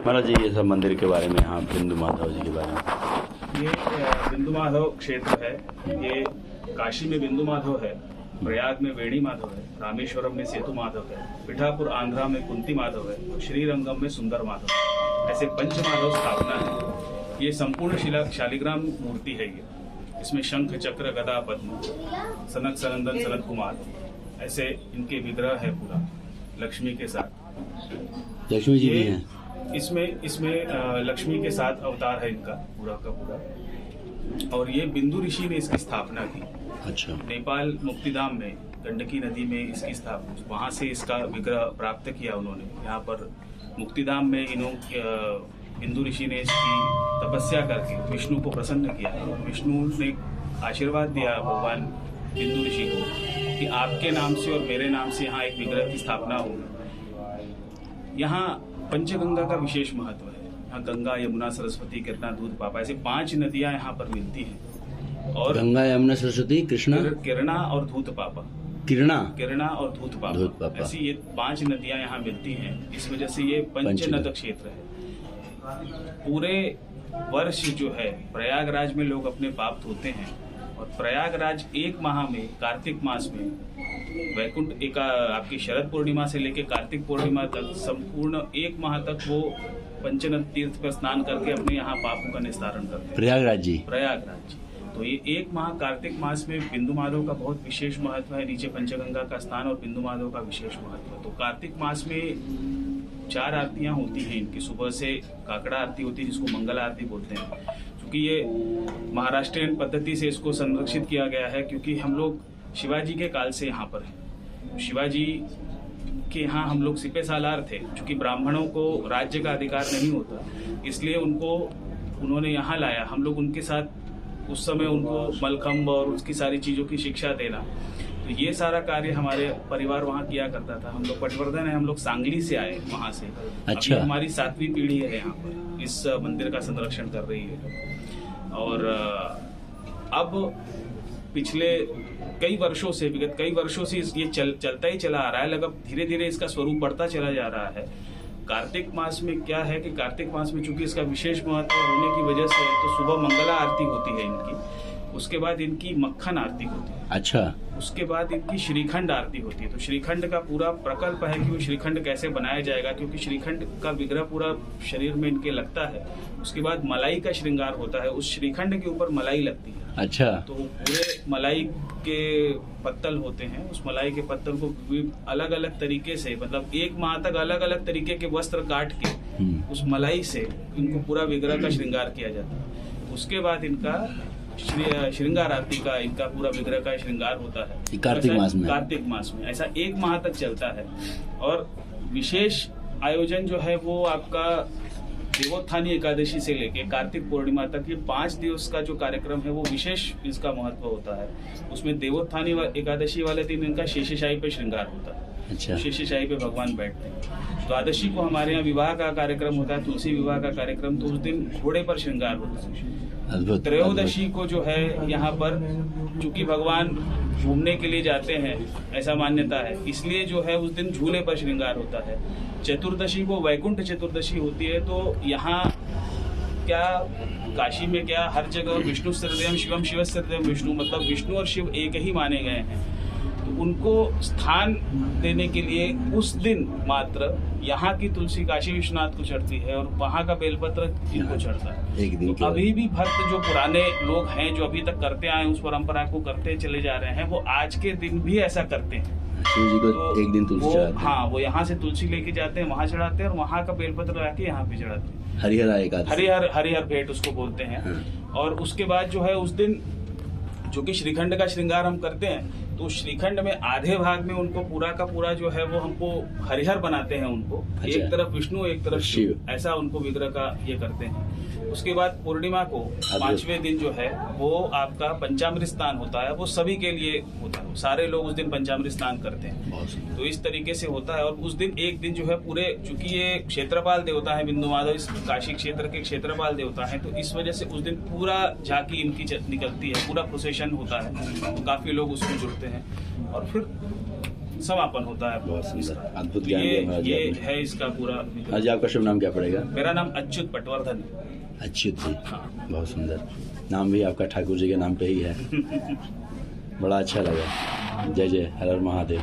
महाराज जी ये सब मंदिर के बारे में, हाँ बिंदु माधव जी के बारे में। ये बिंदु माधव क्षेत्र है। ये काशी में बिंदु माधव है, प्रयाग में वेणी माधव है, रामेश्वरम में सेतु माधव है, पिठापुर आंध्रा में कुंती माधव है, और श्रीरंगम में सुंदर माधव है। ऐसे पंच माधव स्थापना है। ये संपूर्ण शालिग्राम मूर्ति है। ये इसमें शंख चक्र गदा पद्म सनक सनंदन सनत कुमार ऐसे इनके विग्रह है पूरा लक्ष्मी के साथ। लक्ष्मी जी भी हैं इसमें लक्ष्मी के साथ अवतार है इनका पूरा का पूरा। और ये बिंदु ऋषि ने इसकी स्थापना की। अच्छा। नेपाल मुक्तिधाम में गंडकी नदी में इसकी स्थापना, वहां से इसका विग्रह प्राप्त किया उन्होंने। यहाँ पर मुक्तिधाम में बिंदु ऋषि ने इसकी तपस्या करके विष्णु को प्रसन्न किया। विष्णु ने आशीर्वाद दिया भगवान बिंदु ऋषि को कि आपके नाम से और मेरे नाम से यहाँ एक विग्रह की स्थापना होगी। यहाँ पंचगंगा का विशेष महत्व है। यहाँ गंगा, यमुना, सरस्वती, कृष्णा, दूध पापा ऐसे 5 नदियां यहाँ पर मिलती हैं। और गंगा, यमुना, सरस्वती, कृष्णा, किरणा और धूत पापा। किरणा और धूत पापा ऐसी ये 5 नदियां यहाँ मिलती हैं। इस वजह से ये पंचनद क्षेत्र है। पूरे वर्ष जो है प्रयागराज में लोग अपने पाप धोते हैं, और प्रयागराज एक माह में, कार्तिक मास में, वैकुंठ आपकी शरद पूर्णिमा से लेकर कार्तिक पूर्णिमा तक संपूर्ण एक माह तक वो पंचनद तीर्थ पर स्नान करके अपने यहाँ पापों का निस्तारण करते हैं। प्रयागराज जी। तो ये एक माह कार्तिक मास में बिंदु माधव का बहुत विशेष महत्व है। नीचे पंचगंगा का स्थान और बिंदु माधव का विशेष महत्व है। तो कार्तिक मास में 4 आरतियां होती हैं इनकी। सुबह से काकड़ा आरती होती है जिसको मंगल आरती बोलते हैं। क्योंकि ये महाराष्ट्रीयन पद्धति से इसको संरक्षित किया गया है, क्योंकि हम लोग शिवाजी के काल से यहाँ पर हैं। शिवाजी के यहाँ हम लोग सिपे सालार थे। चूंकि ब्राह्मणों को राज्य का अधिकार नहीं होता, इसलिए उन्होंने यहाँ लाया। हम लोग उनके साथ उस समय उनको मलखम्ब और उसकी सारी चीज़ों की शिक्षा देना, तो ये सारा कार्य हमारे परिवार वहाँ किया करता था। हम लोग पटवर्धन है, हम लोग सांगली से आए वहाँ से। अच्छा। अभी हमारी 7वीं पीढ़ी है यहाँ पर, इस मंदिर का संरक्षण कर रही है। और अब पिछले विगत कई वर्षों से ये चलता ही चला आ रहा है। लगभग धीरे धीरे इसका स्वरूप बढ़ता चला जा रहा है। कार्तिक मास में क्या है कि कार्तिक मास में चूंकि इसका विशेष महत्व होने की वजह से तो सुबह मंगला आरती होती है इनकी, उसके बाद इनकी मक्खन आरती होती है। अच्छा। उसके बाद इनकी श्रीखंड आरती होती है। तो श्रीखंड का पूरा प्रकल्प है कि वो श्रीखंड कैसे बनाया जाएगा, क्योंकि श्रीखंड का विग्रह पूरा शरीर में इनके लगता है। उसके बाद मलाई का श्रृंगार होता है, उस श्रीखंड के ऊपर मलाई लगती है। अच्छा। तो पूरे मलाई के पत्तल होते हैं, उस मलाई के पत्तल को अलग अलग तरीके से, मतलब एक माह तक अलग अलग तरीके के वस्त्र काट के उस मलाई से इनको पूरा विग्रह का श्रृंगार किया जाता है। उसके बाद इनका श्रृंगार आरती का इनका पूरा विग्रह का श्रृंगार होता है कार्तिक मास में। ऐसा एक माह तक चलता है। और विशेष आयोजन जो है वो आपका देवोत्थानी एकादशी से लेके कार्तिक पूर्णिमा तक, ये 5 दिवस का जो कार्यक्रम है वो विशेष इसका महत्व होता है। उसमें देवोत्थानी एकादशी वाले दिन इनका शेषशाही पे श्रृंगार होता है। अच्छा। शेषशाही पे भगवान बैठते हैं। द्वादशी को हमारे यहाँ विवाह का कार्यक्रम होता है, तुलसी विवाह का कार्यक्रम, तो उस दिन घोड़े पर श्रृंगार होता है। त्रयोदशी को जो है यहाँ पर चूंकि भगवान घूमने के लिए जाते हैं, ऐसा मान्यता है, इसलिए जो है उस दिन झूले पर श्रृंगार होता है। चतुर्दशी को वैकुंठ चतुर्दशी होती है। तो यहाँ क्या काशी में क्या हर जगह विष्णु हृदयम शिवम शिव हृदयम विष्णु, मतलब विष्णु और शिव एक ही माने गए हैं। तो उनको स्थान देने के लिए उस दिन मात्र यहाँ की तुलसी काशी विश्वनाथ को चढ़ती है और वहाँ का बेलपत्र इनको चढ़ता है। एक दिन तो अभी भी भक्त जो पुराने लोग हैं जो अभी तक करते आए उस परंपरा को करते चले जा रहे हैं, वो आज के दिन भी ऐसा करते हैं। शिव जी को तो एक दिन तुलसी चढ़ाते हैं। हाँ, वो यहाँ से तुलसी लेके जाते हैं, वहाँ चढ़ाते हैं और वहाँ का बेलपत्र लाके यहाँ पे चढ़ाते हैं। हरिहर भेंट उसको बोलते हैं। और उसके बाद जो है उस दिन जो कि श्रीखंड का श्रृंगार हम करते हैं, तो श्रीखंड में आधे भाग में उनको पूरा का पूरा जो है वो हमको हरिहर बनाते हैं उनको। अच्छा। एक तरफ विष्णु एक तरफ शिव, ऐसा उनको विग्रह का ये करते हैं। उसके बाद पूर्णिमा को 5वें दिन जो है वो आपका पंचामृत स्नान होता है। वो सभी के लिए होता है, सारे लोग उस दिन पंचामृत स्नान करते हैं। तो इस तरीके से होता है। और उस दिन एक दिन जो है पूरे, चूंकि ये क्षेत्रपाल देवता है बिंदु माधव, इस काशी क्षेत्र के क्षेत्रपाल देवता है, तो इस वजह से उस दिन पूरा झांकी इनकी निकलती है, पूरा प्रोसेशन होता है। तो काफी लोग उसमें जुड़ते हैं। और फिर समापन होता है। बहुत सुंदर, अद्भुत तो ज्ञान दिया ये महाराज जी ये आपने। है इसका पूरा। आज आपका शुभ नाम क्या पड़ेगा? मेरा नाम अच्युत पटवर्धन है। अच्युत जी, हाँ। बहुत सुंदर नाम भी आपका ठाकुर जी के नाम पे ही है। बड़ा अच्छा लगा। जय जय हर हर महादेव।